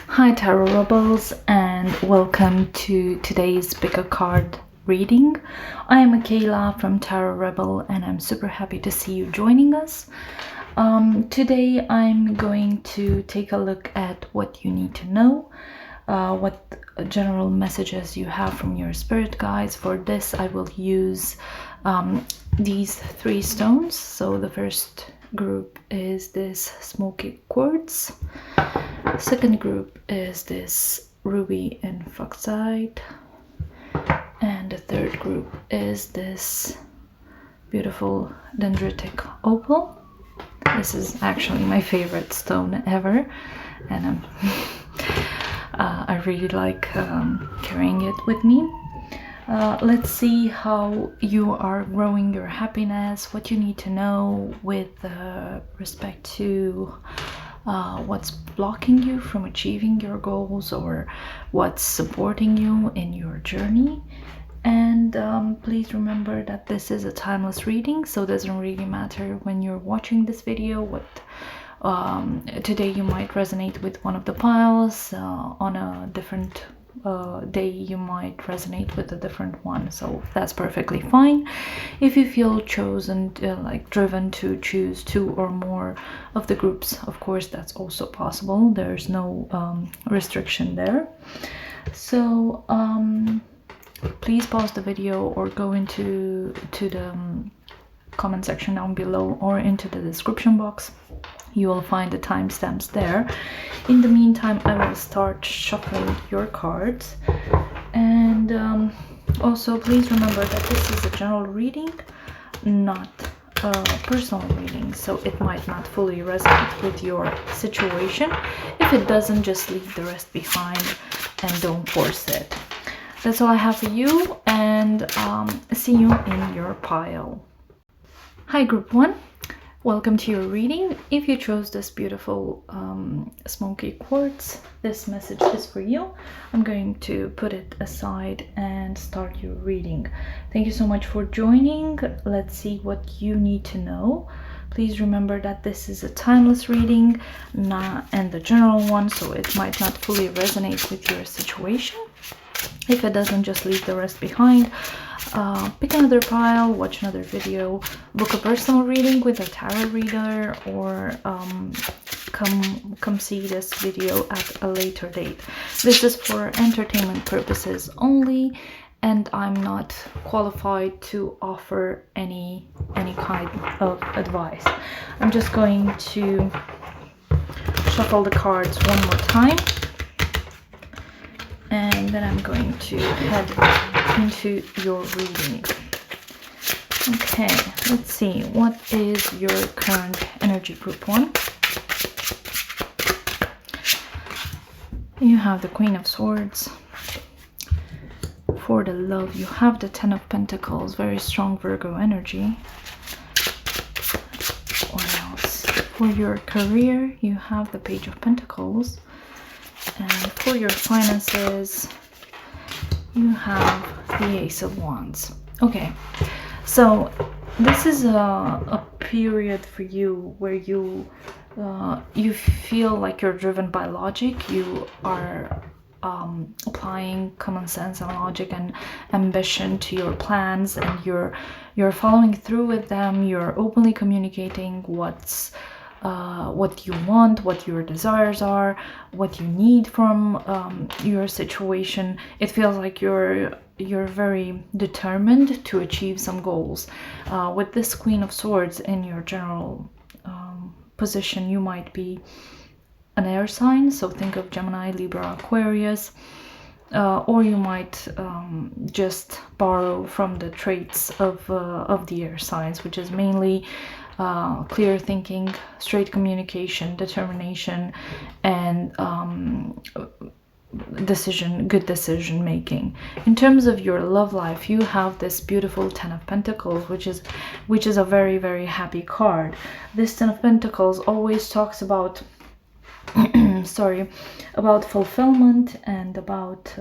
Hi Tarot Rebels, and welcome to today's pick a card reading. I am Michaela from Tarot Rebel and I'm super happy to see you joining us. Today I'm going to take a look at what you need to know, what general messages you have from your spirit guides. For this I will use these three stones. So the first group is this Smokey Quartz. Second group is this ruby and Fuchsite, and the third group is this beautiful Dendritic Opal. This is actually my favorite stone ever, and I really like carrying it with me. Let's see how you are growing your happiness, what you need to know with respect to what's blocking you from achieving your goals or what's supporting you in your journey. And please remember that this is a timeless reading, so it doesn't really matter when you're watching this video what today you might resonate with one of the piles, on a different day you might resonate with a different one, so that's perfectly fine. If you feel chosen, like driven to choose two or more of the groups, of course that's also possible. There's no restriction there. So please pause the video or go into the comment section down below or into the description box. You will find the timestamps there. In the meantime, I will start shuffling your cards. And also please remember that this is a general reading, not a personal reading, so it might not fully resonate with your situation. If it doesn't, just leave the rest behind and don't force it. That's all I have for you, and see you in your pile. Hi group 1. Welcome to your reading. If you chose this beautiful Smokey Quartz, this message is for you. I'm going to put it aside and start your reading. Thank you so much for joining. Let's see what you need to know. Please remember that this is a timeless reading, and the general one, so it might not fully resonate with your situation. If it doesn't, just leave the rest behind. Pick another pile, watch another video, book a personal reading with a tarot reader, or come see this video at a later date. This is for entertainment purposes only, and I'm not qualified to offer any kind of advice. I'm just going to shuffle the cards one more time, and then I'm going to head into your reading. Okay, let's see. What is your current energy, group 1? You have the Queen of Swords. For the love, you have the Ten of Pentacles, very strong Virgo energy. What else? For your career, you have the Page of Pentacles. And for your finances, you have the Ace of Wands. Okay, so this is a period for you where you feel like you're driven by logic. You are applying common sense and logic and ambition to your plans, and you're following through with them. You're openly communicating what you want, what your desires are, what you need from your situation. It feels like you're very determined to achieve some goals. With this Queen of Swords in your general position, you might be an air sign, so think of Gemini, Libra, Aquarius, or you might just borrow from the traits of the air signs, which is mainly clear thinking, straight communication, determination, and good decision making. In terms of your love life, you have this beautiful Ten of Pentacles, which is a very, very happy card. This Ten of Pentacles always talks about about fulfillment and about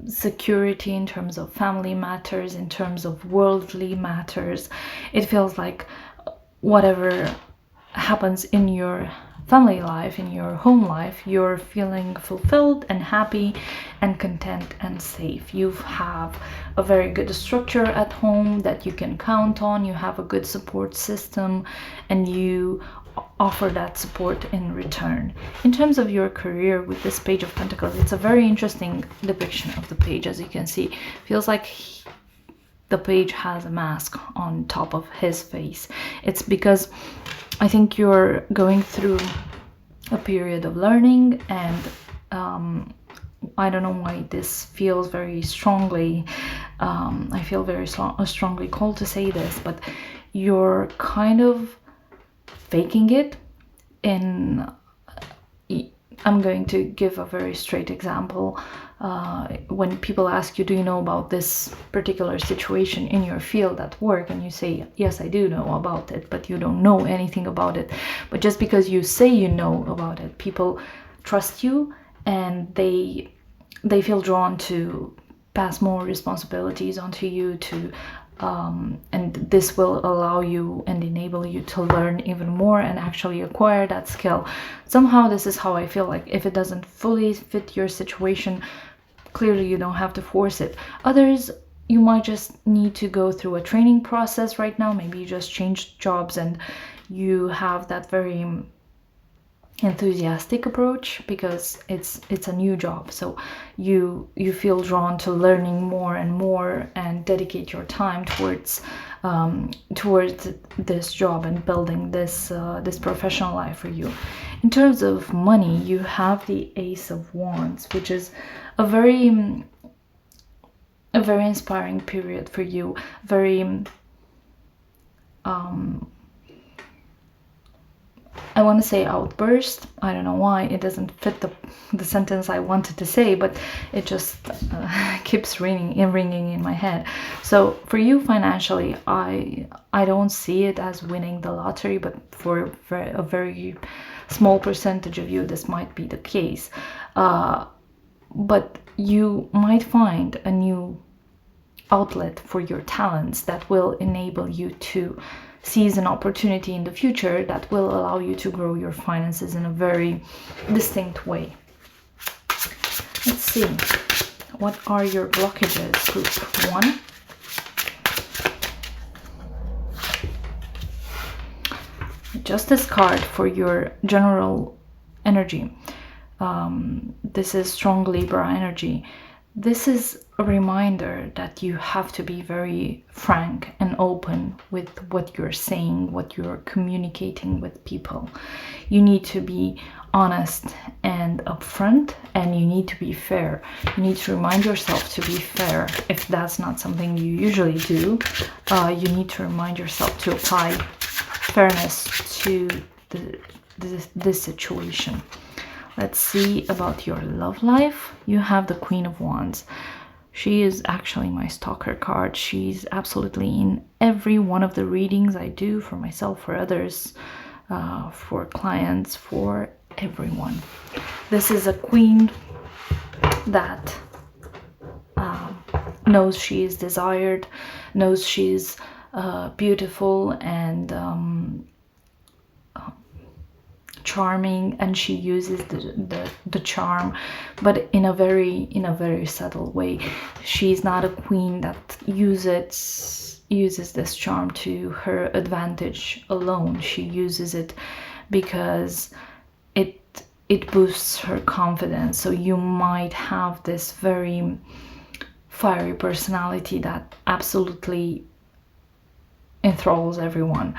security in terms of family matters, in terms of worldly matters. It feels like whatever happens in your family life, in your home life, you're feeling fulfilled and happy and content and safe. You have a very good structure at home that you can count on. You have a good support system, and you offer that support in return. In terms of your career with this Page of Pentacles, it's a very interesting depiction of the page. As you can see, feels like the page has a mask on top of his face. It's because I think you're going through a period of learning, and I don't know why this feels very strongly. I feel very strongly called to say this, but you're kind of faking it. In I'm going to give a very straight example. When people ask you, do you know about this particular situation in your field at work, and you say, yes, I do know about it, but you don't know anything about it. But just because you say you know about it, people trust you, and they feel drawn to pass more responsibilities onto you, to and this will allow you and enable you to learn even more and actually acquire that skill. Somehow this is how I feel. Like, if it doesn't fully fit your situation, clearly you don't have to force it. Others, you might just need to go through a training process right now. Maybe you just changed jobs and you have that very enthusiastic approach because it's a new job, so you feel drawn to learning more and more and dedicate your time towards this job and building this professional life for you. In terms of money, you have the Ace of Wands, which is a very inspiring period for you. Very I want to say outburst. I don't know why it doesn't fit the sentence I wanted to say, but it just keeps ringing in my head. So for you financially, I don't see it as winning the lottery, but for a very small percentage of you, this might be the case. But you might find a new outlet for your talents that will enable you to seize an opportunity in the future that will allow you to grow your finances in a very distinct way. Let's see. What are your blockages, group 1? Justice card for your general energy. This is strong Libra energy. This is a reminder that you have to be very frank and open with what you're saying, what you're communicating with people. You need to be honest and upfront, and you need to be fair. You need to remind yourself to be fair. If that's not something you usually do, you need to remind yourself to apply fairness to this situation. Let's see about your love life. You have the Queen of Wands. She is actually my stalker card. She's absolutely in every one of the readings I do for myself, for others, for clients, for everyone. This is a queen that knows she is desired, knows she's beautiful and charming, and she uses the charm, but in a very subtle way. She's not a queen that uses this charm to her advantage alone. She uses it because it boosts her confidence. So you might have this very fiery personality that absolutely enthralls everyone,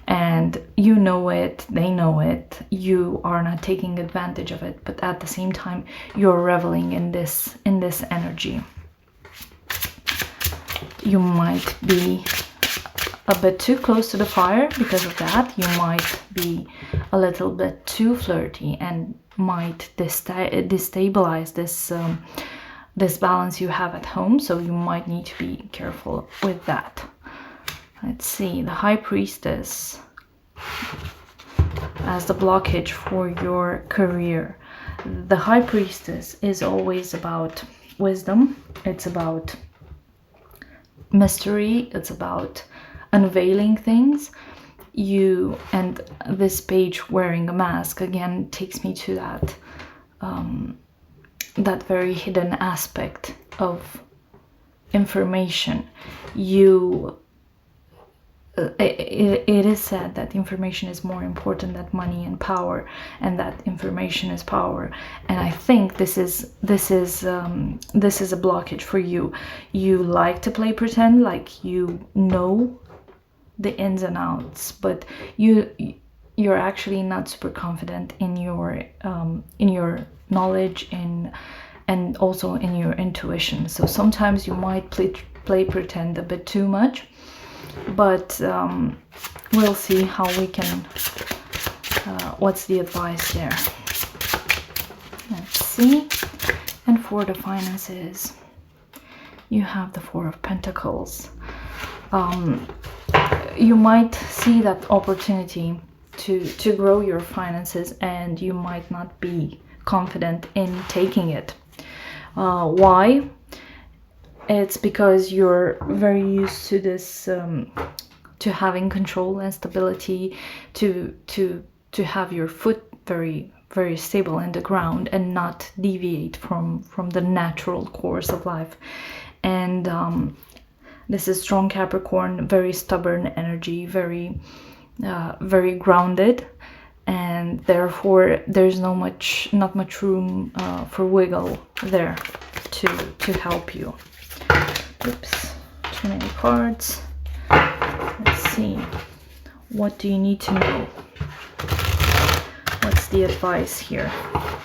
and you know it, they know it, you are not taking advantage of it, but at the same time you're reveling in this energy. You might be a bit too close to the fire because of that. You might be a little bit too flirty and might destabilize this balance you have at home, so you might need to be careful with that. Let's see, the High Priestess as the blockage for your career. The High Priestess is always about wisdom. It's about mystery. It's about unveiling things. you, and this page wearing a mask again takes me to that very hidden aspect of information. It is said that information is more important than money and power, and that information is power. And I think this is a blockage for you. You like to play pretend, like you know the ins and outs, but you're actually not super confident in your knowledge and also in your intuition. So sometimes you might play pretend a bit too much, but we'll see how we can, what's the advice there. Let's see. And for the finances, you have the Four of Pentacles. You might see that opportunity to grow your finances, and you might not be confident in taking it. Why? It's because you're very used to this, to having control and stability, to have your foot very, very stable in the ground and not deviate from the natural course of life. And this is strong Capricorn, very stubborn energy, very grounded, and therefore there's not much room for wiggle there to help you. Oops, too many cards. Let's see. What do you need to know? What's the advice here?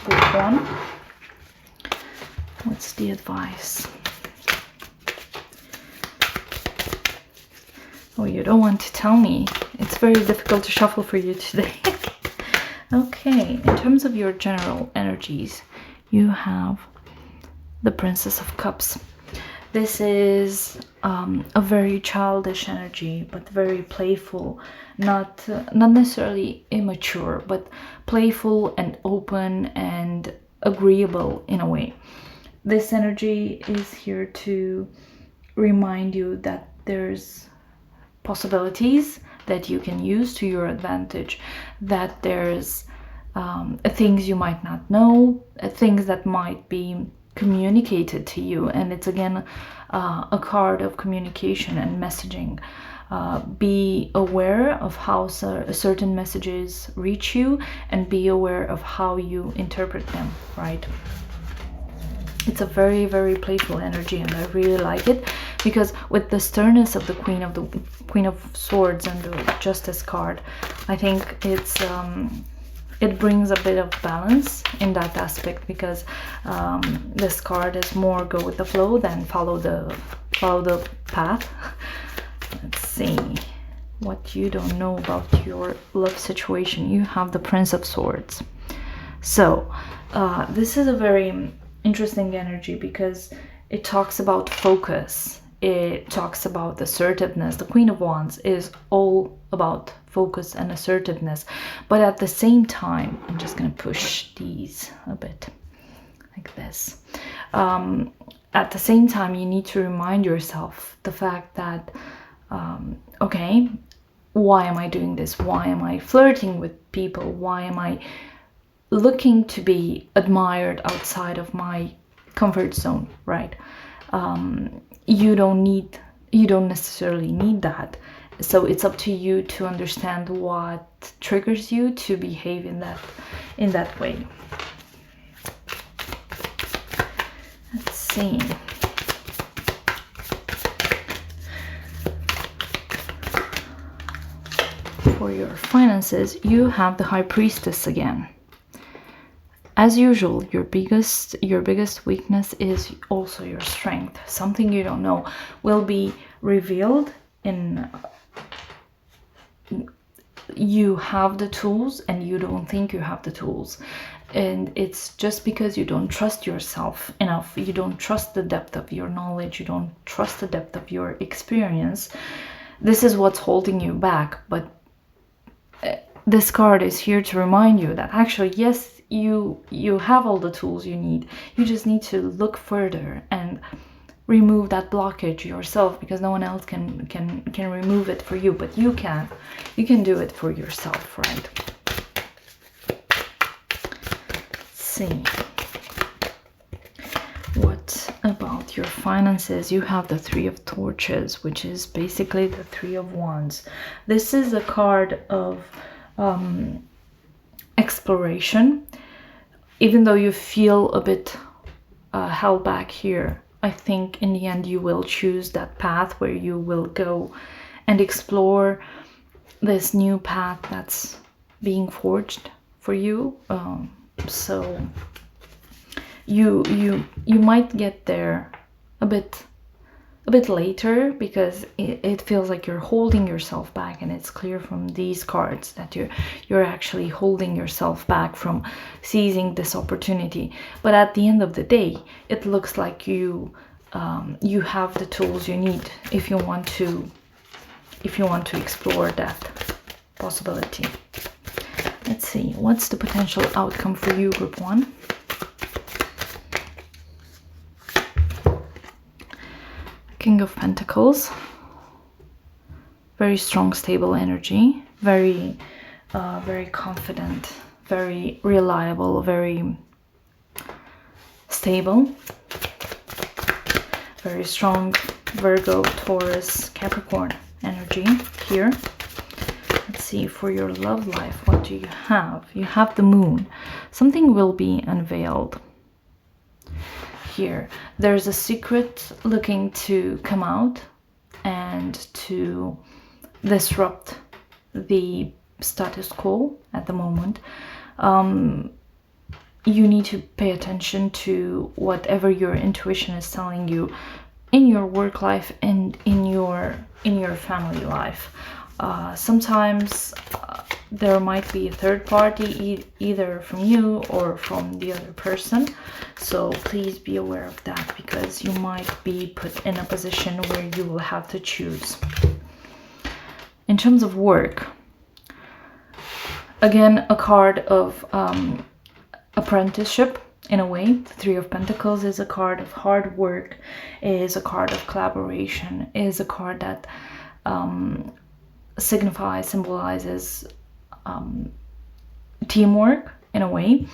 Group 1. What's the advice? Oh, you don't want to tell me. It's very difficult to shuffle for you today. Okay, in terms of your general energies, you have the Princess of Cups. This is a very childish energy, but very playful, not necessarily immature, but playful and open and agreeable in a way. This energy is here to remind you that there's possibilities that you can use to your advantage, that there's things you might not know, things that might be communicated to you. And it's again a card of communication and messaging. Be aware of how certain messages reach you, and be aware of how you interpret them, right? It's a very, very playful energy, and I really like it, because with the sternness of the Queen of Swords and the Justice card, I think it brings a bit of balance in that aspect, because this card is more go with the flow than follow the path. Let's see what you don't know about your love situation. You have the Prince of Swords. So this is a very interesting energy, because it talks about focus. It talks about assertiveness. The Queen of Wands is all about focus and assertiveness, but at the same time, I'm just going to push these a bit like this. At the same time, you need to remind yourself the fact that okay, why am I doing this? Why am I flirting with people? Why am I looking to be admired outside of my comfort zone, right? You don't necessarily need that. So it's up to you to understand what triggers you to behave in that way. Let's see. For your finances, you have the High Priestess again. As usual, your biggest weakness is also your strength. Something you don't know will be revealed in. You have the tools and you don't think you have the tools, and it's just because you don't trust yourself enough. You don't trust the depth of your knowledge. You don't trust the depth of your experience. This is what's holding you back. But this card is here to remind you that actually, yes, you have all the tools you need. You just need to look further and remove that blockage yourself, because no one else can remove it for you, but you can do it for yourself, right? Let's see. What about your finances? You have the Three of Torches, which is basically the Three of Wands. This is a card of exploration. Even though you feel a bit held back here, I think in the end you will choose that path where you will go and explore this new path that's being forged for you. So you might get there a bit later, because it feels like you're holding yourself back, and it's clear from these cards that you're actually holding yourself back from seizing this opportunity. But at the end of the day, it looks like you have the tools you need if you want to explore that possibility. Let's see, what's the potential outcome for you, Group 1? King of Pentacles. Very strong, stable energy. Very confident, very reliable, very stable. Very strong Virgo, Taurus, Capricorn energy here. Let's see, for your love life, what do you have? You have the Moon. Something will be unveiled. Here there's a secret looking to come out and to disrupt the status quo at the moment. You need to pay attention to whatever your intuition is telling you in your work life and in your family life. Sometimes there might be a third party, either from you or from the other person. So please be aware of that, because you might be put in a position where you will have to choose. In terms of work, again, a card of apprenticeship in a way. The Three of Pentacles is a card of hard work, is a card of collaboration, is a card that symbolizes teamwork in a way.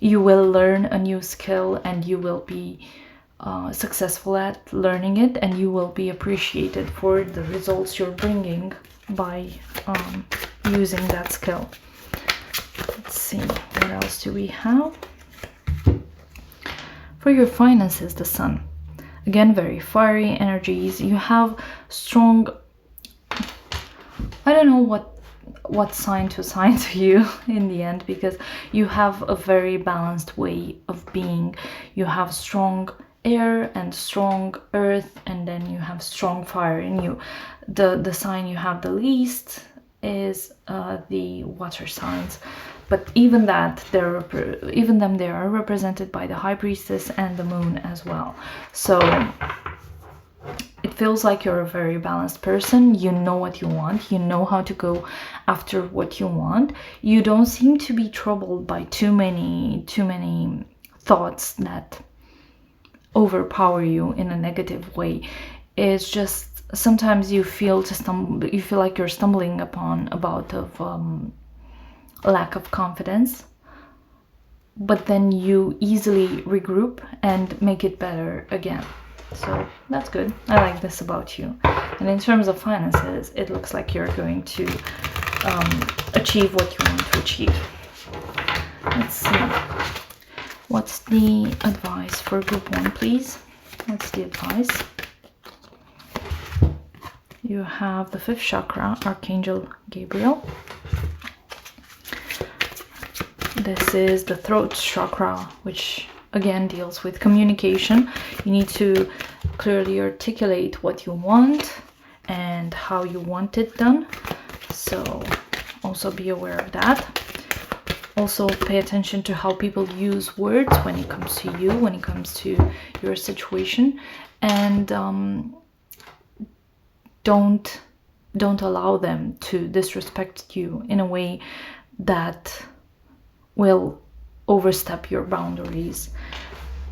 You will learn a new skill and you will be successful at learning it, and you will be appreciated for the results you're bringing by using that skill. Let's see, what else do we have? For your finances, the Sun. Again, very fiery energies. You have strong, I don't know what sign to assign to you in the end, because you have a very balanced way of being. You have strong air and strong earth, and then you have strong fire in you. The sign you have the least is the water signs, but even them they are represented by the High Priestess and the Moon as well. So it feels like you're a very balanced person. You know what you want. You know how to go after what you want. You don't seem to be troubled by too many thoughts that overpower you in a negative way. It's just sometimes you feel like you're stumbling upon a bout of lack of confidence, but then you easily regroup and make it better again. So that's good. I like this about you. And in terms of finances, it looks like you're going to achieve what you want to achieve. Let's see. What's the advice for Group 1, please? What's the advice? You have the 5th chakra, Archangel Gabriel. This is the throat chakra, which again deals with communication. You need to clearly articulate what you want and how you want it done. So also be aware of that. Also pay attention to how people use words when it comes to you, when it comes to your situation, and don't allow them to disrespect you in a way that will overstep your boundaries.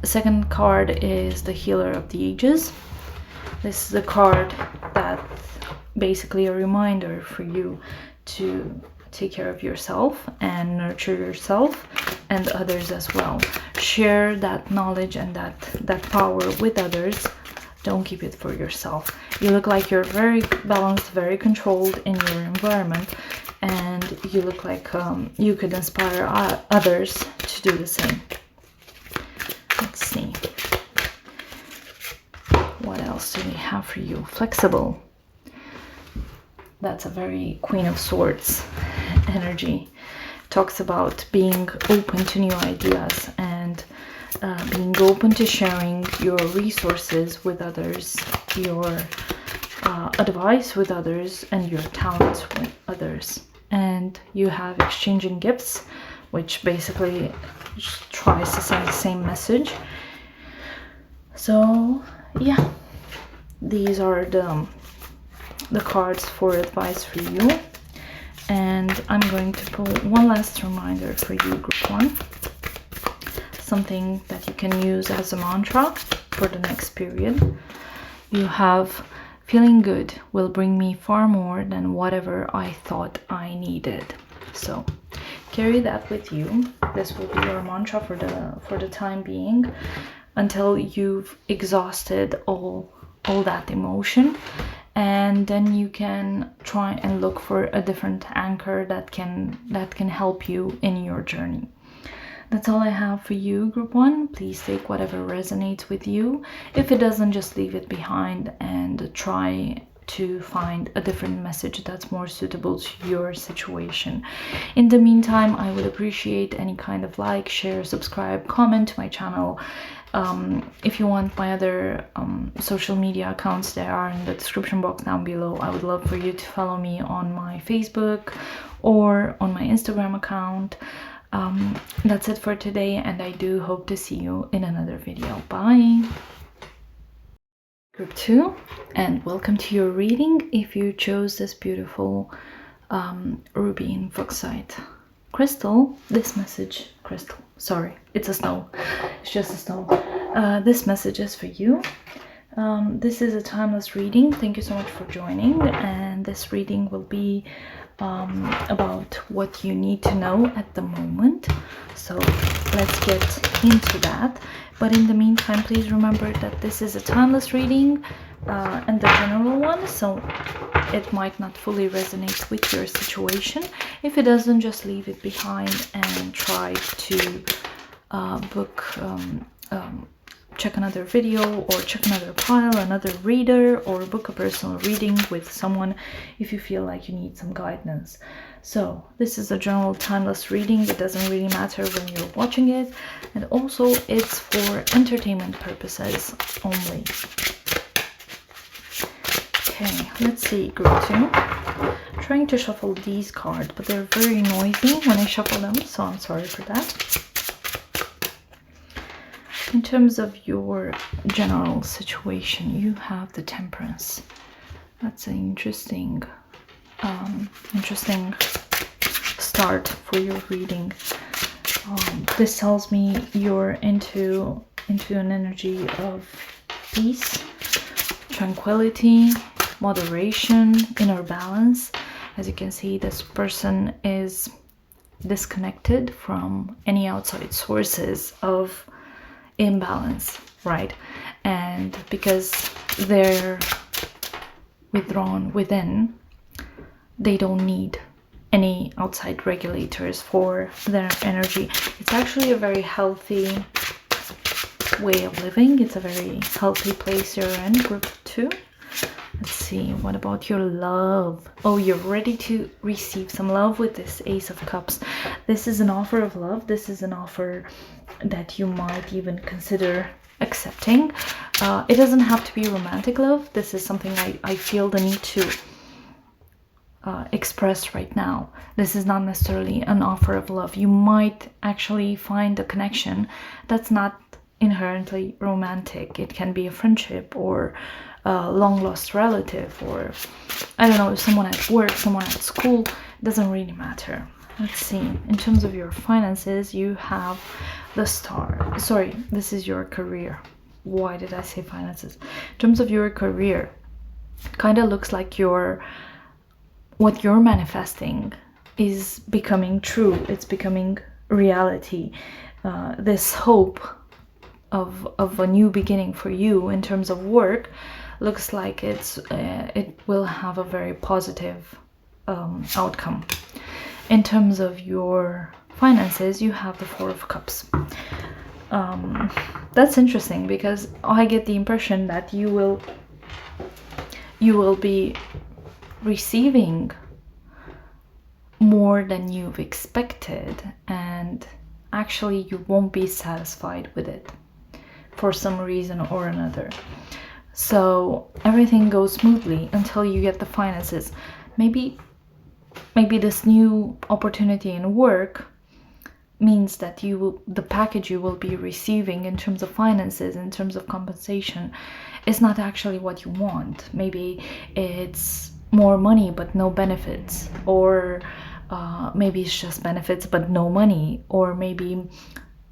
second card is the Healer of the Ages. This is a card that basically a reminder for you to take care of yourself and nurture yourself and others as well. Share that knowledge and that power with others. Don't keep it for yourself. You look like you're very balanced, very controlled in your environment, and you look like you could inspire others to do the same. Let's see. What else do we have for you? Flexible. That's a very Queen of Swords energy. Talks about being open to new ideas and being open to sharing your resources with others, your advice with others, and your talents with others. And you have exchanging gifts, which basically tries to send the same message. So yeah, these are the cards for advice for you. And I'm going to pull one last reminder for you, group 1. Something that you can use as a mantra for the next period. You have, feeling good will bring me far more than whatever I thought I needed. So carry that with you. This will be your mantra for the time being, until you've exhausted all that emotion, and then you can try and look for a different anchor that can help you in your journey. That's all I have for you, group 1. Please take whatever resonates with you. If it doesn't, just leave it behind and try to find a different message that's more suitable to your situation. In the meantime, I would appreciate any kind of like, share, subscribe, comment to my channel. If you want my other social media accounts, they are in the description box down below. I would love for you to follow me on my Facebook or on my Instagram account. That's it for today, and I do hope to see you in another video. Bye! Group 2, and welcome to your reading if you chose this beautiful ruby and Fuchsite crystal. This message, crystal, sorry, it's a snow, it's just a snow. This message is for you. This is a timeless reading. Thank you so much for joining, and this reading will be about what you need to know at the moment. So let's get into that. But in the meantime, please remember that this is a timeless reading and the general one, so it might not fully resonate with your situation. If it doesn't, just leave it behind and try to check another video, or check another pile, another reader, or book a personal reading with someone if you feel like you need some guidance. So this is a general timeless reading. It doesn't really matter when you're watching it, and also it's for entertainment purposes only. Okay, let's see, group 2. I'm trying to shuffle these cards, but they're very noisy when I shuffle them, so I'm sorry for that. In terms of your general situation, you have the Temperance. That's an interesting start for your reading. This tells me you're into an energy of peace, tranquility, moderation, inner balance. As you can see, this person is disconnected from any outside sources of imbalance, right? And because they're withdrawn within, they don't need any outside regulators for their energy. It's actually a very healthy way of living. It's a very healthy place you're in, group 2. Let's see, what about your love? Oh, you're ready to receive some love with this Ace of Cups. This is an offer of love. This is an offer that you might even consider accepting. It doesn't have to be romantic love. This is something I feel the need to express right now. This is not necessarily an offer of love. You might actually find a connection that's not inherently romantic. It can be a friendship, or a long lost relative, or I don't know, someone at work, someone at school. It doesn't really matter. Let's see. In terms of your finances, you have the Star. Sorry, this is your career. Why did I say finances? In terms of your career, kind of looks like what you're manifesting is becoming true. It's becoming reality. This hope of a new beginning for you in terms of work looks like it will have a very positive outcome. In terms of your finances, you have the Four of Cups. That's interesting because I get the impression that you will be receiving more than you've expected, and actually you won't be satisfied with it for some reason or another. So everything goes smoothly until you get the finances. Maybe this new opportunity in work means that the package you will be receiving in terms of finances, in terms of compensation, is not actually what you want. Maybe it's more money but no benefits, or maybe it's just benefits but no money, or maybe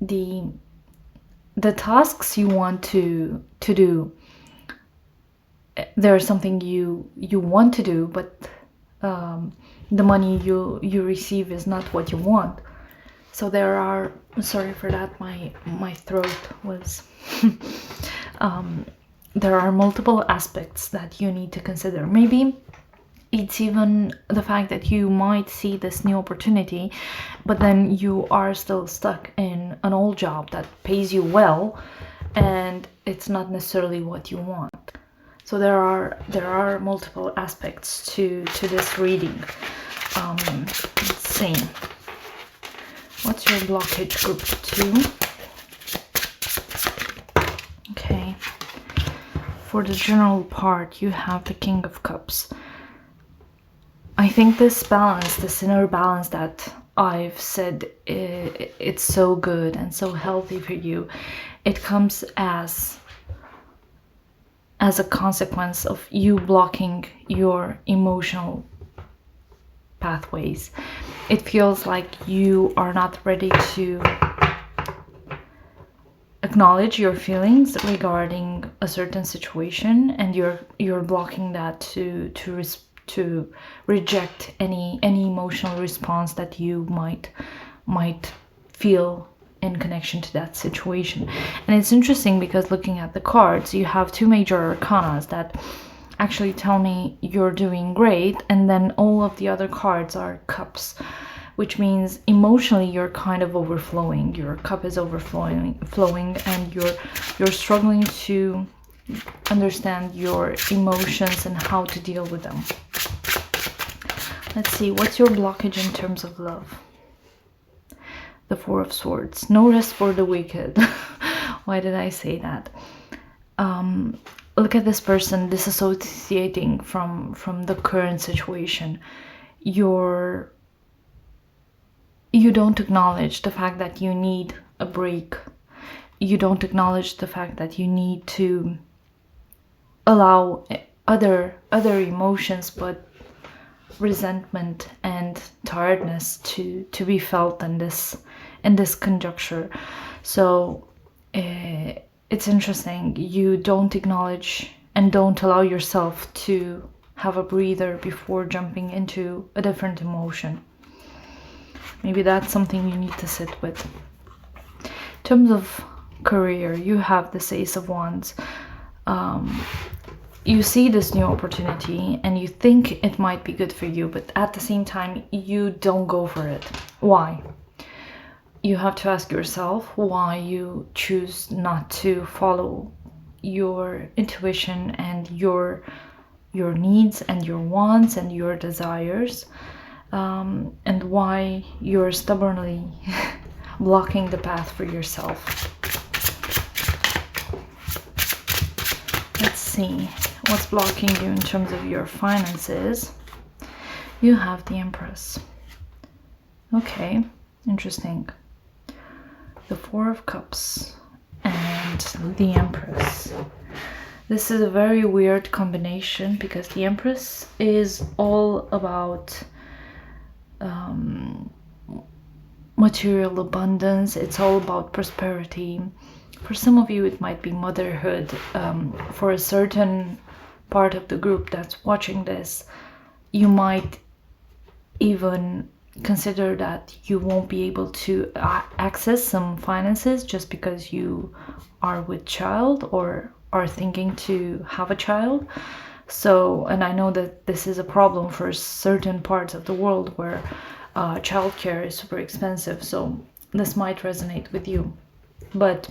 the tasks you want to do, there's something you want to do, but the money you receive is not what you want. So there are, sorry for that, my throat was there are multiple aspects that you need to consider. Maybe it's even the fact that you might see this new opportunity, but then you are still stuck in an old job that pays you well, and it's not necessarily what you want. So there are multiple aspects to this reading. Let's see. What's your blockage, group 2? Okay. For the general part, you have the King of Cups. I think this balance, this inner balance that I've said it's so good and so healthy for you, it comes as a consequence of you blocking your emotional pathways. It feels like you are not ready to acknowledge your feelings regarding a certain situation, and you're blocking that to reject any emotional response that you might feel in connection to that situation. And it's interesting because looking at the cards, you have two major arcanas that actually tell me you're doing great, and then all of the other cards are cups, which means emotionally you're kind of overflowing. Your cup is overflowing, and you're struggling to understand your emotions and how to deal with them. Let's see, what's your blockage in terms of love? The Four of Swords. No rest for the wicked. Why did I say that? Look at this person disassociating from the current situation. You don't acknowledge the fact that you need a break. You don't acknowledge the fact that you need to allow other emotions, but resentment and tiredness to be felt in this conjuncture. So it's interesting. You don't acknowledge and don't allow yourself to have a breather before jumping into a different emotion. Maybe that's something you need to sit with. In terms of career, you have this Ace of Wands. You see this new opportunity and you think it might be good for you, but at the same time, you don't go for it. Why? You have to ask yourself why you choose not to follow your intuition and your needs and your wants and your desires, and why you're stubbornly blocking the path for yourself. Let's see what's blocking you in terms of your finances. You have the Empress. Okay, interesting. The Four of Cups and the Empress. This is a very weird combination because the Empress is all about material abundance. It's all about prosperity. For some of you, it might be motherhood. For a certain part of the group that's watching this, you might even consider that you won't be able to access some finances just because you are with child or are thinking to have a child. So, and I know that this is a problem for certain parts of the world where childcare is super expensive, so this might resonate with you. But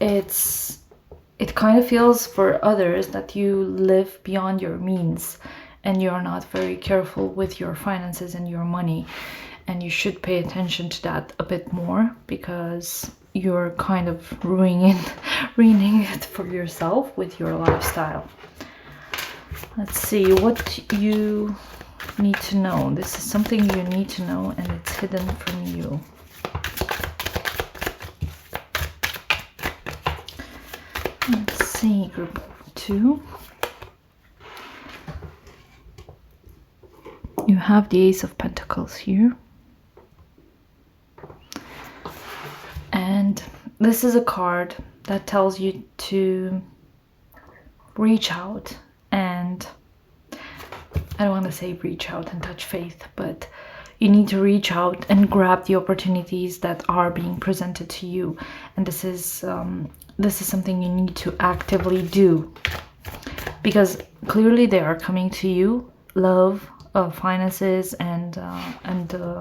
it kind of feels for others that you live beyond your means and you're not very careful with your finances and your money, and you should pay attention to that a bit more, because you're kind of ruining it for yourself with your lifestyle. Let's see what you need to know. This is something you need to know, and it's hidden from you. Let's see, group 2. You have the Ace of Pentacles here. And this is a card that tells you to reach out, and I don't want to say reach out and touch faith, but you need to reach out and grab the opportunities that are being presented to you. And this is something you need to actively do, because clearly they are coming to you. Love, finances, and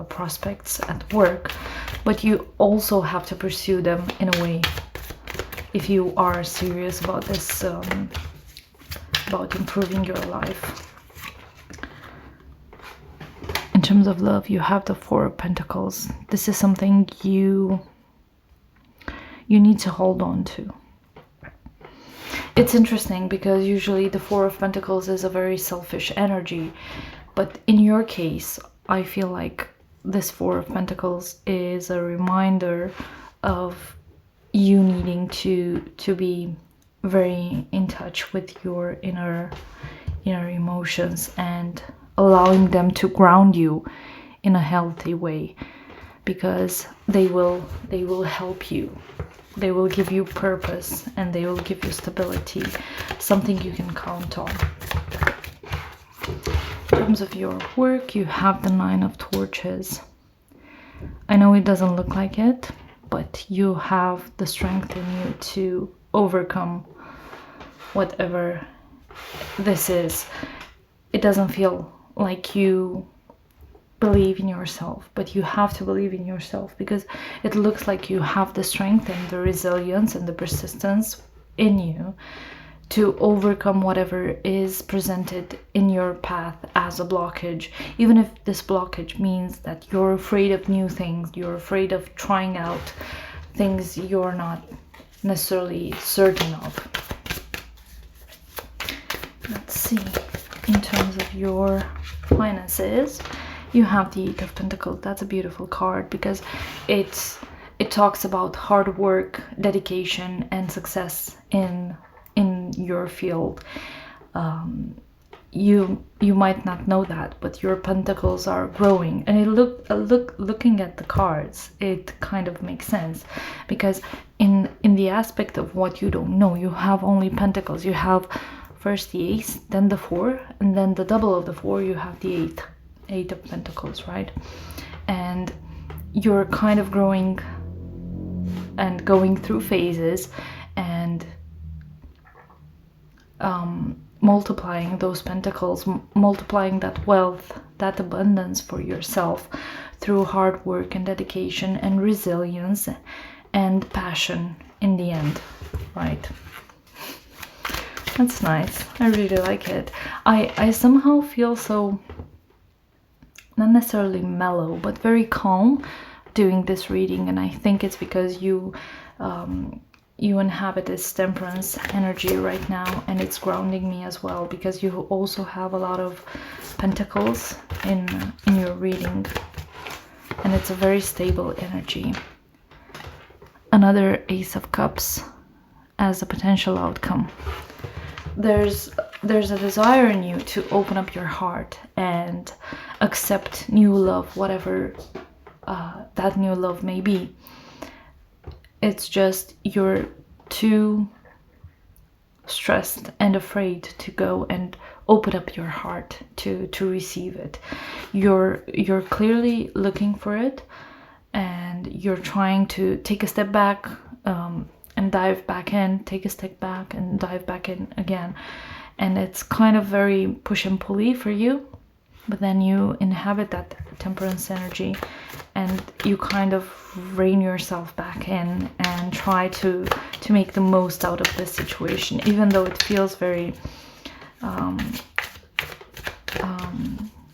prospects at work, but you also have to pursue them in a way if you are serious about this, about improving your life. In terms of love, you have the Four of Pentacles. This is something you need to hold on to. It's interesting because usually the Four of Pentacles is a very selfish energy, but in your case, I feel like this Four of Pentacles is a reminder of you needing to be very in touch with your inner emotions and allowing them to ground you in a healthy way, because they will help you. They will give you purpose, and they will give you stability, something you can count on. In terms of your work, you have the Nine of Torches. I know it doesn't look like it, but you have the strength in you to overcome whatever this is. It doesn't feel like you believe in yourself, but you have to believe in yourself, because it looks like you have the strength and the resilience and the persistence in you to overcome whatever is presented in your path as a blockage, even if this blockage means that you're afraid of new things, you're afraid of trying out things you're not necessarily certain of. Let's see, in terms of your finances, you have the Eight of Pentacles. That's a beautiful card because it talks about hard work, dedication, and success in your field. You might not know that, but your pentacles are growing, and looking at the cards, it kind of makes sense, because in the aspect of what you don't know, you have only pentacles. You have first the Ace, then the Four, and then the double of the Four, you have the Eight of Pentacles, right? And you're kind of growing and going through phases and multiplying those pentacles, multiplying that wealth, that abundance for yourself through hard work and dedication and resilience and passion in the end, right? That's nice. I really like it. I somehow feel so, not necessarily mellow, but very calm doing this reading, and I think it's because you inhabit this temperance energy right now, and it's grounding me as well, because you also have a lot of pentacles in your reading, and it's a very stable energy. Another Ace of Cups as a potential outcome. There's a desire in you to open up your heart and accept new love, whatever that new love may be. It's just you're too stressed and afraid to go and open up your heart to receive it. You're clearly looking for it, and you're trying to take a step back and dive back in, take a step back and dive back in again. And it's kind of very push and pulley for you, but then you inhabit that temperance energy and you kind of rein yourself back in and try to make the most out of this situation, even though it feels very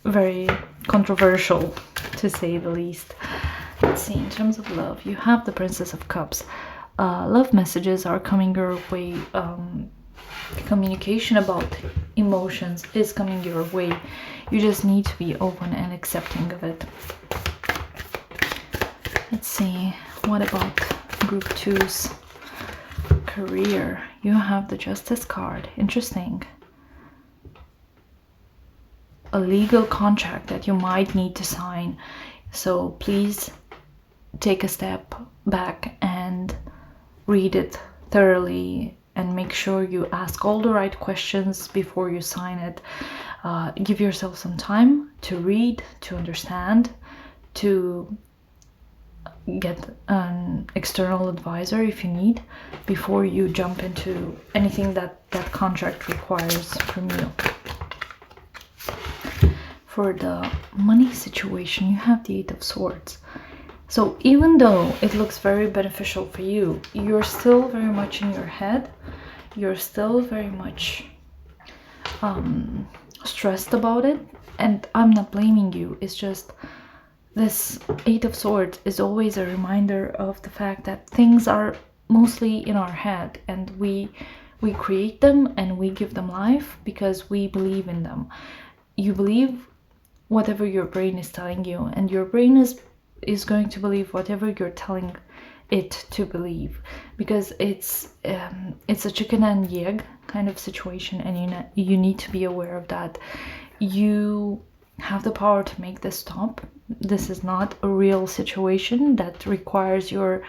very controversial, to say the least. Let's see, in terms of love, you have the Princess of Cups. Love messages are coming your way. Communication about emotions is coming your way. You just need to be open and accepting of it. Let's see, what about group 2's career? You have the Justice card. Interesting. A legal contract that you might need to sign. So please take a step back and read it thoroughly and make sure you ask all the right questions before you sign it. Give yourself some time to read, to understand, to get an external advisor if you need before you jump into anything that contract requires from you. For the money situation, you have the 8 of Swords. So even though it looks very beneficial for you, you're still very much in your head. You're still very much stressed about it. And I'm not blaming you. It's just this 8 of Swords is always a reminder of the fact that things are mostly in our head, and we create them and we give them life because we believe in them. You believe whatever your brain is telling you, and your brain is going to believe whatever you're telling it to believe, because it's a chicken and egg kind of situation, and you need to be aware of that. You have the power to make this stop. This is not a real situation that requires your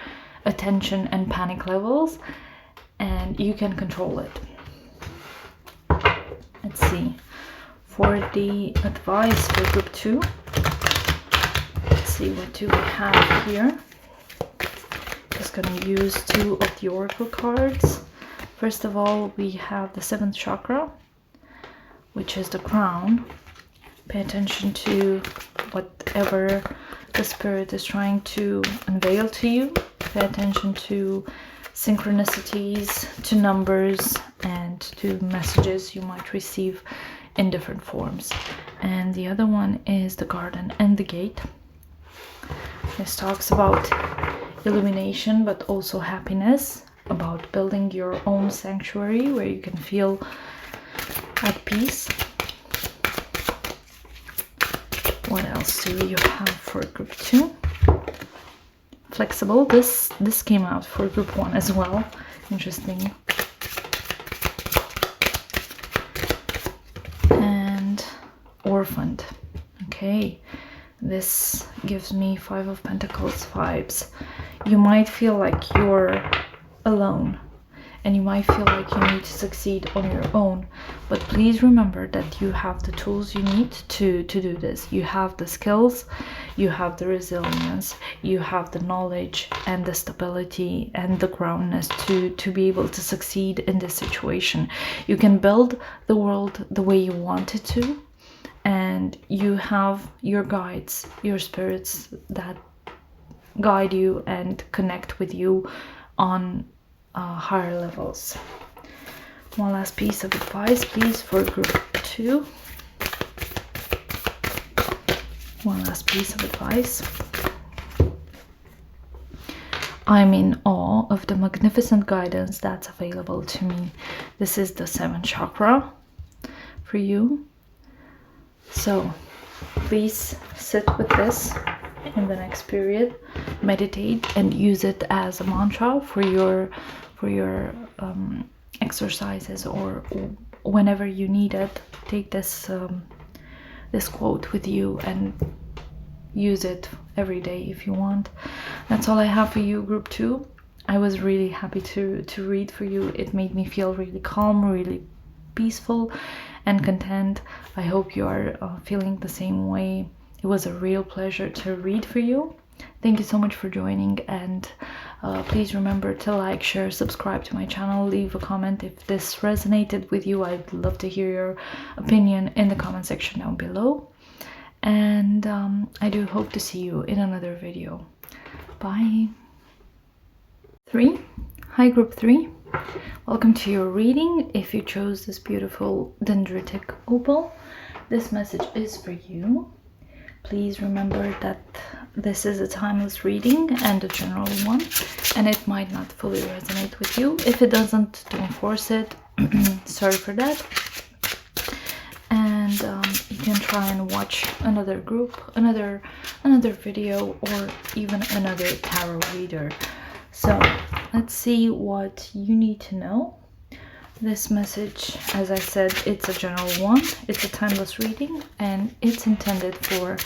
attention and panic levels, and you can control it. Let's see. For the advice for group 2, let's see, what do we have here? Just gonna use 2 of the oracle cards. First of all, we have the 7th chakra, which is the crown. Pay attention to whatever the spirit is trying to unveil to you. Pay attention to synchronicities, to numbers, and to messages you might receive in different forms. And the other one is the garden and the gate. This talks about illumination, but also happiness, about building your own sanctuary where you can feel at peace. What else do you have for group 2? Flexible. This came out for group 1 as well. Interesting. And orphaned. Okay, this gives me 5 of Pentacles vibes. You might feel like you're alone, and you might feel like you need to succeed on your own, but please remember that you have the tools you need to do this. You have the skills, you have the resilience, you have the knowledge and the stability and the groundness to be able to succeed in this situation. You can build the world the way you want it to, and you have your guides, your spirits that guide you and connect with you on higher levels. One last piece of advice, please, for group 2. One last piece of advice. I'm in awe of the magnificent guidance that's available to me. This is the 7th chakra for you. So please sit with this in the next period, meditate, and use it as a mantra for your exercises, or whenever you need it. Take this this quote with you and use it every day if you want. That's all I have for you, group 2. I was really happy to read for you. It made me feel really calm, really peaceful and content. I hope you are feeling the same way. It was a real pleasure to read for you. Thank you so much for joining, and please remember to like, share, subscribe to my channel, leave a comment if this resonated with you. I'd love to hear your opinion in the comment section down below, and I do hope to see you in another video. Bye. 3. Hi group 3, welcome to your reading. If you chose this beautiful Dendritic Opal, this message is for you. Please remember that this is a timeless reading and a general one, and it might not fully resonate with you. If it doesn't, don't force it. Sorry for that. And you can try and watch another group, another video, or even another tarot reader. So let's see what you need to know. This message, as I said, it's a general one, it's a timeless reading, and it's intended for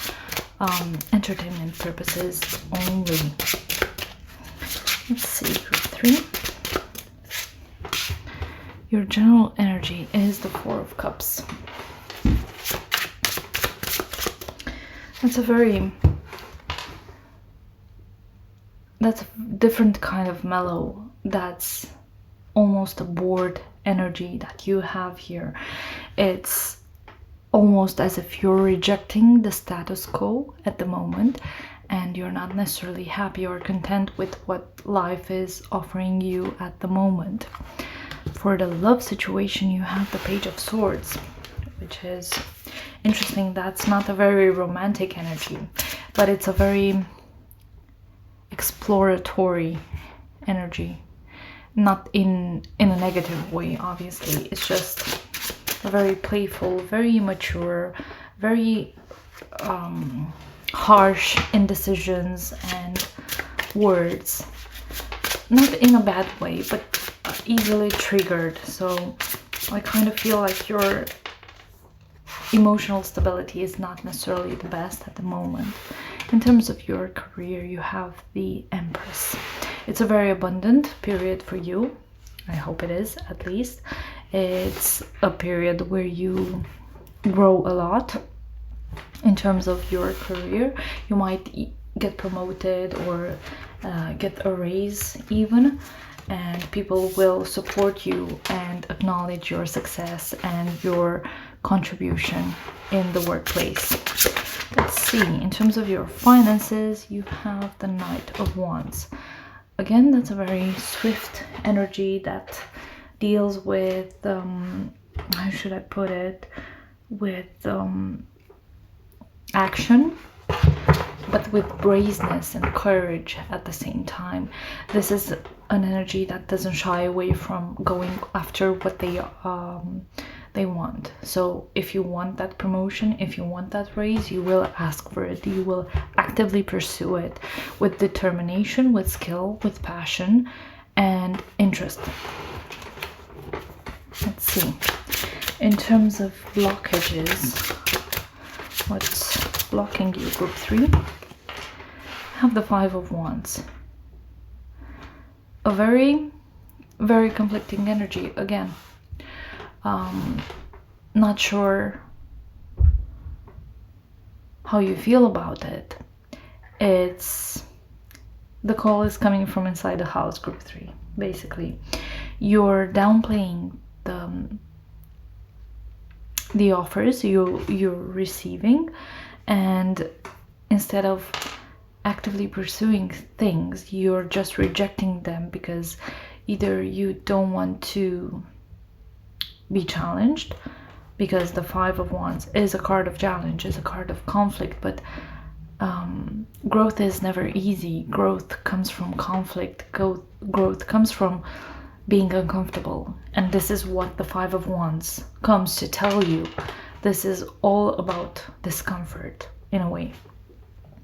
entertainment purposes only. Let's see, group 3. Your general energy is the 4 of Cups. That's a different kind of mellow. That's almost a bored energy that you have here. It's almost as if you're rejecting the status quo at the moment, and you're not necessarily happy or content with what life is offering you at the moment. For the love situation, you have the Page of Swords, which is interesting. That's not a very romantic energy, but it's a very exploratory energy. Not in a negative way, obviously. It's just a very playful, very mature, very harsh indecisions and words. Not in a bad way, but easily triggered. So I kind of feel like your emotional stability is not necessarily the best at the moment. In terms of your career, you have the Empress. It's a very abundant period for you. I hope it is, at least. It's a period where you grow a lot in terms of your career. You might get promoted or get a raise even, and people will support you and acknowledge your success and your contribution in the workplace. Let's see, in terms of your finances, you have the Knight of Wands. Again, that's a very swift energy that deals with, how should I put it, with action, but with braveness and courage at the same time. This is an energy that doesn't shy away from going after what they want. So if you want that promotion, if you want that raise, you will ask for it. You will actively pursue it with determination, with skill, with passion and interest. Let's see. In terms of blockages, what's blocking you, group 3? Have the 5 of Wands. A very, very conflicting energy again. Not sure how you feel about it. It's the call is coming from inside the house, group 3. Basically, you're downplaying the offers you're receiving, and instead of actively pursuing things, you're just rejecting them because either you don't want to be challenged, because the 5 of Wands is a card of challenge, is a card of conflict, but growth is never easy. Growth comes from conflict. Growth comes from being uncomfortable, and this is what the 5 of Wands comes to tell you. This is all about discomfort in a way,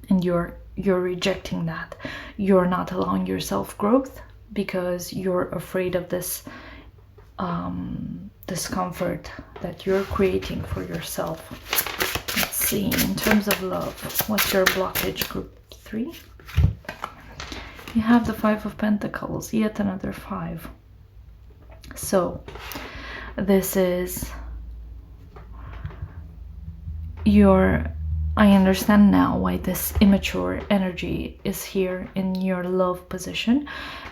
and you're rejecting that. You're not allowing yourself growth because you're afraid of this discomfort that you're creating for yourself. Let's see, in terms of love, what's your blockage? Group 3. You have the 5 of Pentacles, yet another 5. So this is I understand now why this immature energy is here in your love position,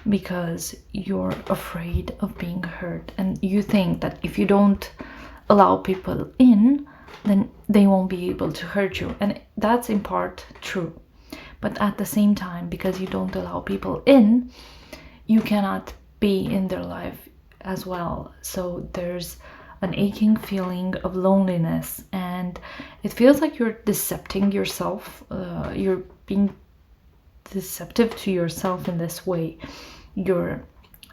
because you're afraid of being hurt, and you think that if you don't allow people in, then they won't be able to hurt you. And that's in part true, but at the same time, because you don't allow people in, you cannot be in their life as well. So there's an aching feeling of loneliness, and it feels like you're decepting yourself. You're being deceptive to yourself in this way. You're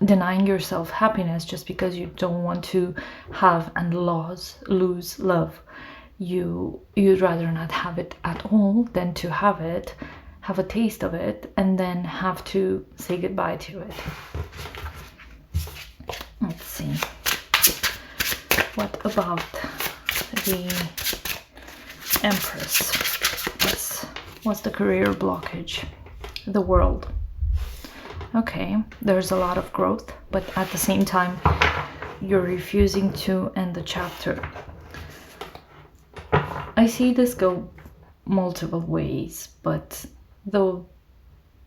denying yourself happiness just because you don't want to have and lose love. You'd rather not have it at all than to have it, have a taste of it, and then have to say goodbye to it. Let's see. What about the Empress? What's the career blockage? The World. Okay, there's a lot of growth, but at the same time, you're refusing to end the chapter. I see this go multiple ways, but the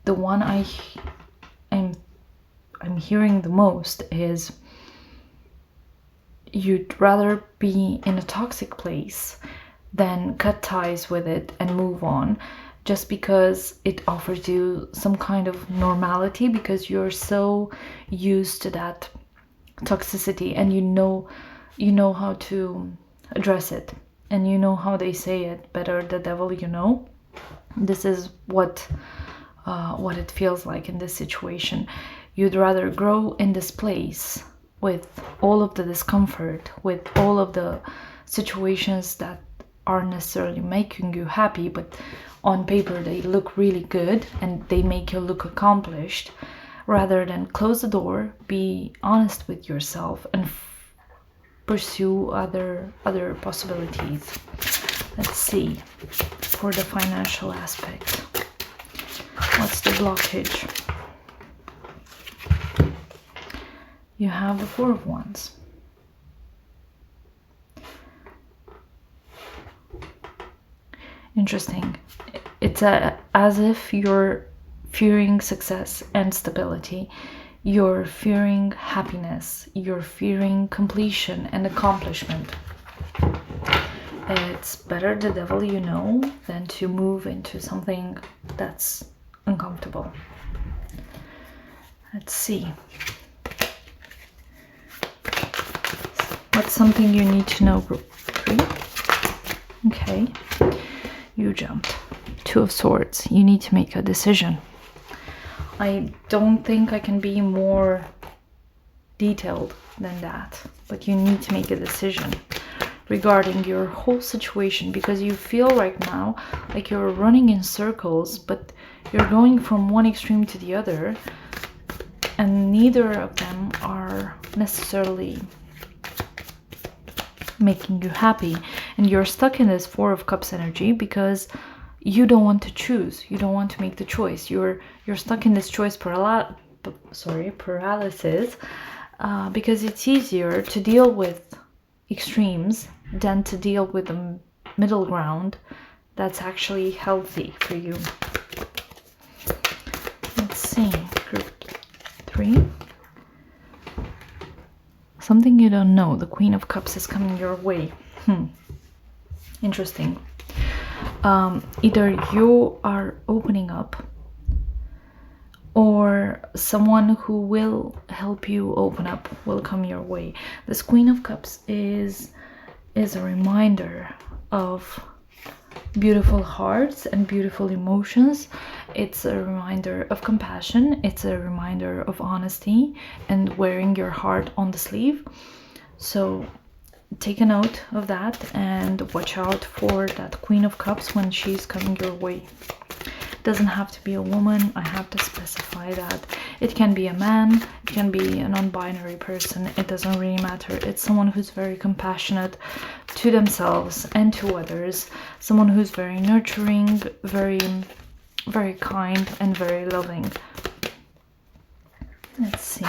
one I'm hearing the most is you'd rather be in a toxic place than cut ties with it and move on, just because it offers you some kind of normality, because you're so used to that toxicity, and you know how to address it, and you know how they say it, better the devil you know. This is what it feels like in this situation. You'd rather grow in this place with all of the discomfort, with all of the situations that aren't necessarily making you happy, but on paper they look really good and they make you look accomplished, rather than close the door, be honest with yourself, and pursue other possibilities. Let's see, for the financial aspect, what's the blockage? You have the 4 of Wands. Interesting. It's as if you're fearing success and stability. You're fearing happiness. You're fearing completion and accomplishment. It's better the devil you know than to move into something that's uncomfortable. Let's see. What's something you need to know, group 3? Okay. You jumped. 2 of Swords. You need to make a decision. I don't think I can be more detailed than that, but you need to make a decision regarding your whole situation, because you feel right now like you're running in circles, but you're going from one extreme to the other, and neither of them are necessarily making you happy, and you're stuck in this 4 of Cups energy because you don't want to choose. You don't want to make the choice. You're stuck in this choice paralysis, because it's easier to deal with extremes than to deal with the middle ground that's actually healthy for you. Let's see, group 3. Something you don't know. The Queen of Cups is coming your way. Interesting. Either you are opening up, or someone who will help you open up will come your way. This Queen of Cups is a reminder of beautiful hearts and beautiful emotions. It's a reminder of compassion. It's a reminder of honesty and wearing your heart on the sleeve. So take a note of that and watch out for that Queen of Cups when she's coming your way. It doesn't have to be a woman. I have to specify that. It can be a man. It can be a non-binary person. It doesn't really matter. It's someone who's very compassionate to themselves and to others. Someone who's very nurturing, very kind, and very loving. Let's see.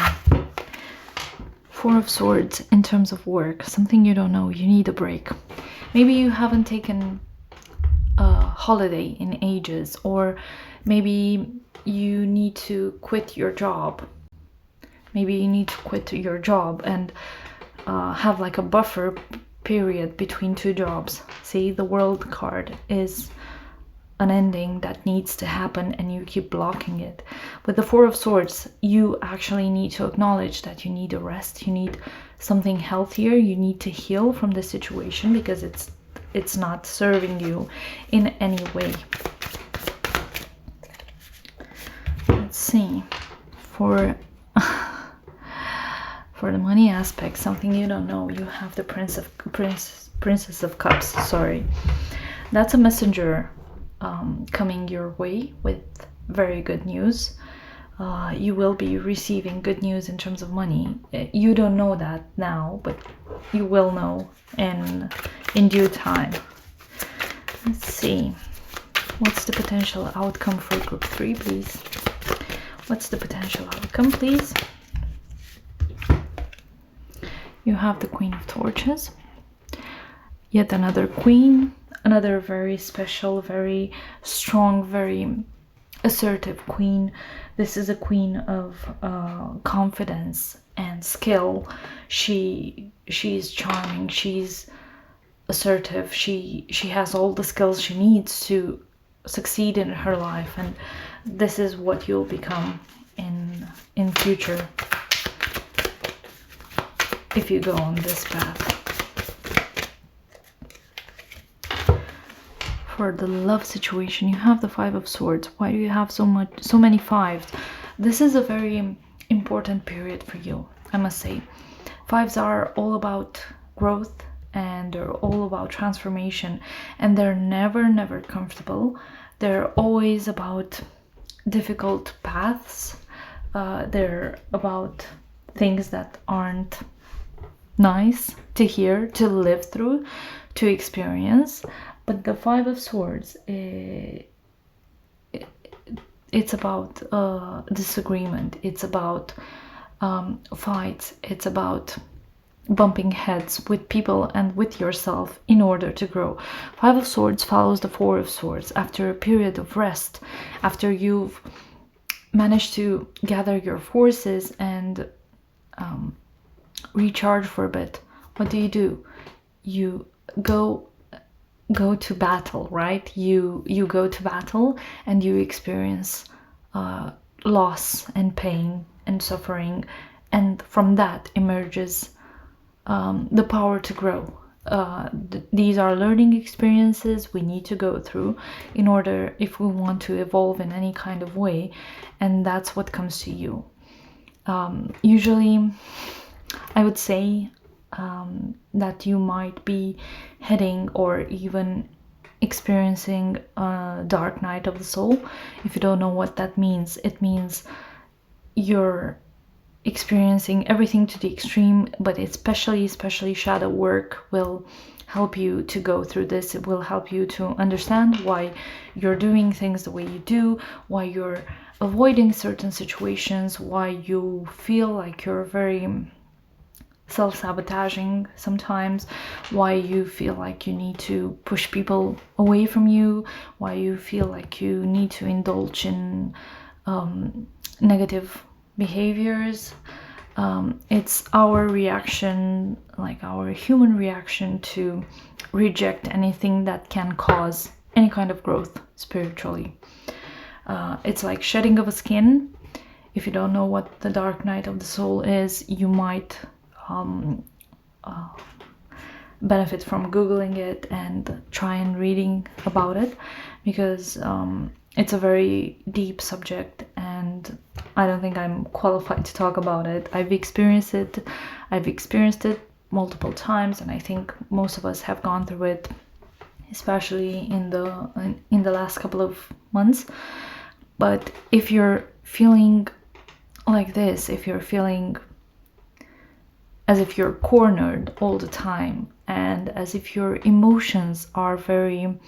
Four of Swords in terms of work. Something you don't know. You need a break. Maybe you haven't taken a holiday in ages, or maybe you need to quit your job. Maybe you need to quit your job and have like a buffer period between two jobs. See, the World card is an ending that needs to happen and you keep blocking it. With the Four of Swords, you actually need to acknowledge that you need a rest, you need something healthier, you need to heal from the situation because it's not serving you in any way. Let's see. For the money aspect, something you don't know, you have the Princess of Cups, sorry. That's a messenger coming your way with very good news. You will be receiving good news in terms of money. You don't know that now, but you will know in due time. Let's see. What's the potential outcome for group 3, please? What's the potential outcome, please? You have the Queen of Torches. Yet another queen. Another very special, very strong, very assertive queen. This is a queen of confidence and skill. She's charming. She's assertive. She has all the skills she needs to succeed in her life, and this is what you'll become in future if you go on this path. For the love situation, you have the Five of Swords. Why do you have so many fives? This is a very important period for you, I must say. Fives are all about growth and they're all about transformation, and they're never comfortable. They're always about difficult paths. They're about things that aren't nice to hear, to live through, to experience. But the Five of Swords, it's about disagreement, it's about fights, it's about bumping heads with people and with yourself in order to grow. Five of Swords follows the Four of Swords. After a period of rest, after you've managed to gather your forces and recharge for a bit, what do? You go to battle, right? You go to battle and you experience loss and pain and suffering, and from that emerges the power to grow. These are learning experiences we need to go through in order, if we want to evolve in any kind of way, and that's what comes to you. Usually I would say that you might be heading or even experiencing a dark night of the soul. If you don't know what that means, it means you're experiencing everything to the extreme, but especially shadow work will help you to go through this. It will help you to understand why you're doing things the way you do, why you're avoiding certain situations, why you feel like you're very self-sabotaging sometimes, why you feel like you need to push people away from you, why you feel like you need to indulge in negative behaviors. It's our reaction, like our human reaction, to reject anything that can cause any kind of growth spiritually. It's like shedding of a skin. If you don't know what the dark night of the soul is, you might benefit from googling it and try and reading about it, because it's a very deep subject and I don't think I'm qualified to talk about it. I've experienced it multiple times, and I think most of us have gone through it, especially in the last couple of months. But if you're feeling like this, if you're feeling as if you're cornered all the time, and as if your emotions are very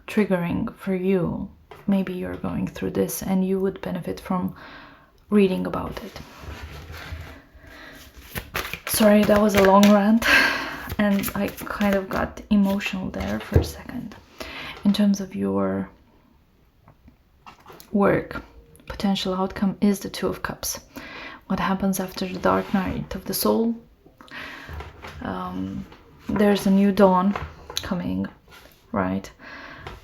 triggering for you. Maybe you're going through this and you would benefit from reading about it. Sorry, that was a long rant and I kind of got emotional there for a second. In terms of your work, potential outcome is the Two of Cups. What happens after the dark night of the soul? There's a new dawn coming, right?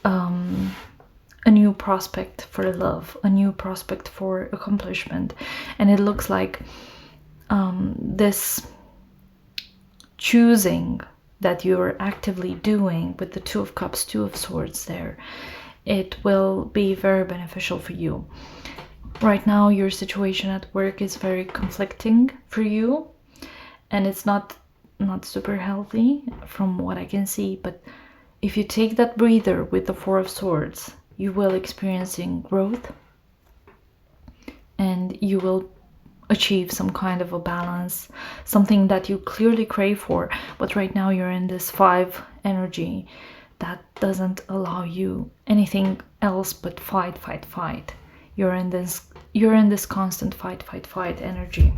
A new prospect for love, a new prospect for accomplishment, and it looks like this choosing that you're actively doing with the Two of Cups, Two of Swords there, it will be very beneficial for you. Right now your situation at work is very conflicting for you, and it's not super healthy from what I can see, but if you take that breather with the Four of Swords, you will experiencing growth and you will achieve some kind of a balance, something that you clearly crave for. But right now you're in this 5 energy that doesn't allow you anything else but fight, fight, fight. You're in this constant fight, fight, fight energy.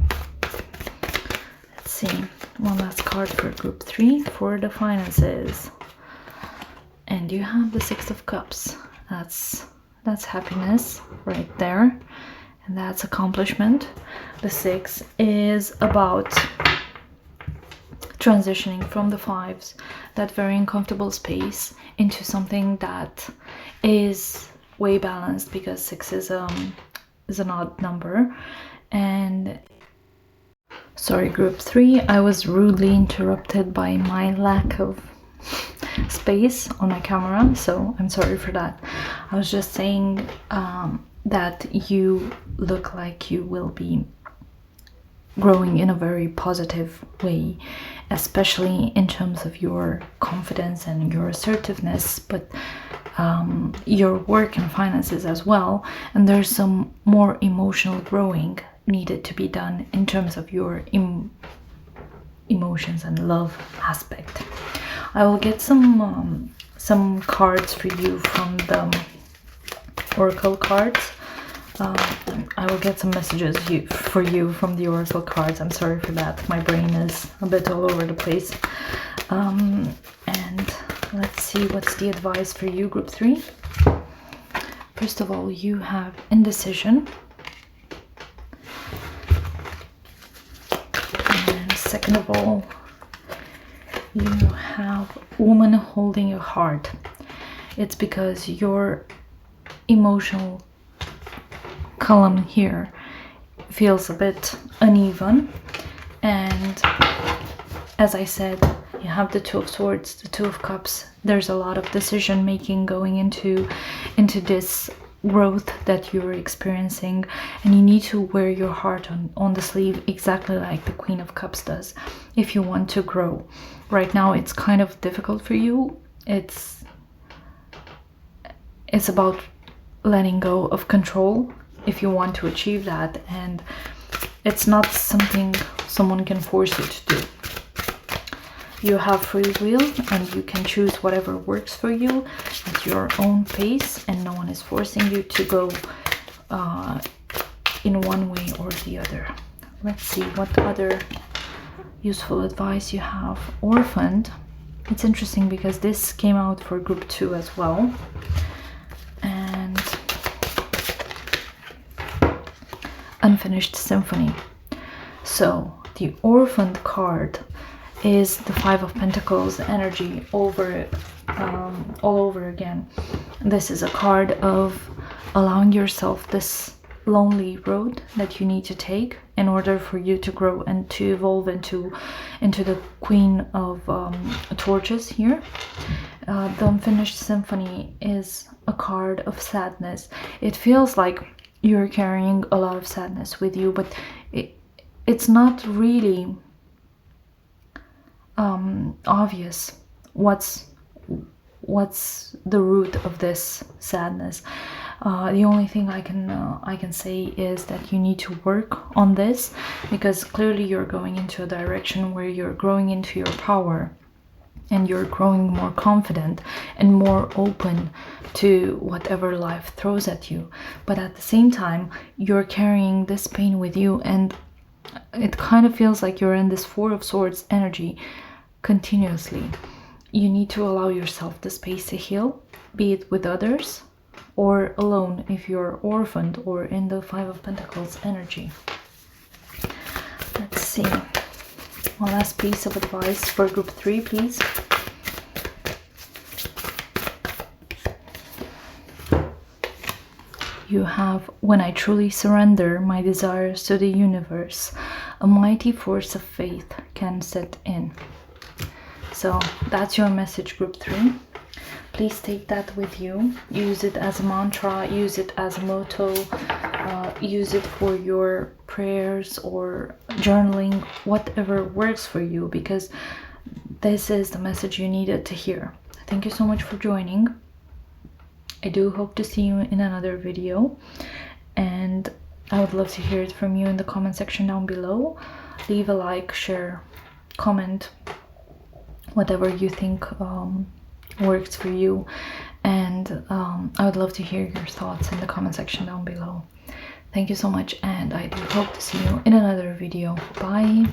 Let's see, one last card for group 3 for the finances. And you have the Six of Cups. That's happiness right there, and that's accomplishment. The 6 is about transitioning from the 5s, that very uncomfortable space, into something that is way balanced, because 6 is an odd number. And sorry, group 3, I was rudely interrupted by my lack of space on my camera, so I'm sorry for that. I was just saying that you look like you will be growing in a very positive way, especially in terms of your confidence and your assertiveness, but your work and finances as well. And there's some more emotional growing needed to be done in terms of your emotions and love aspect. I will get some cards for you from the oracle cards. I will get some messages for you from the oracle cards. I'm sorry for that. My brain is a bit all over the place. And let's see what's the advice for you, group 3. First of all, you have indecision. And second of all, you have woman holding your heart. It's because your emotional column here feels a bit uneven, and as I said, you have the Two of Swords, the Two of Cups. There's a lot of decision making going into this growth that you're experiencing, and you need to wear your heart on the sleeve, exactly like the Queen of Cups does, if you want to grow. Right now it's kind of difficult for you. It's about letting go of control if you want to achieve that, and it's not something someone can force you to do. You have free will and you can choose whatever works for you at your own pace, and no one is forcing you to go in one way or the other. Let's see what other useful advice you have. Orphaned. It's interesting because this came out for group 2 as well. And Unfinished Symphony. So the orphaned card is the Five of Pentacles energy all over again. This is a card of allowing yourself this lonely road that you need to take in order for you to grow and to evolve into the Queen of Torches here. The Unfinished Symphony is a card of sadness. It feels like you're carrying a lot of sadness with you, but it's not really obvious what's the root of this sadness. The only thing I can say is that you need to work on this, because clearly you're going into a direction where you're growing into your power, and you're growing more confident and more open to whatever life throws at you. But at the same time, you're carrying this pain with you, and it kind of feels like you're in this Four of Swords energy continuously. You need to allow yourself the space to heal, be it with others or alone if you're orphaned, or in the Five of Pentacles energy. Let's see. One last piece of advice for group 3, please. You have, when I truly surrender my desires to the universe, a mighty force of faith can set in. So that's your message, group 3. Please take that with you. Use it as a mantra, use it as a motto, use it for your prayers or journaling, whatever works for you, because this is the message you needed to hear. Thank you so much for joining. I do hope to see you in another video, and I would love to hear it from you in the comment section down below. Leave a like, share, comment, whatever you think works for you, and I would love to hear your thoughts in the comment section down below. Thank you so much, and I do hope to see you in another video. Bye.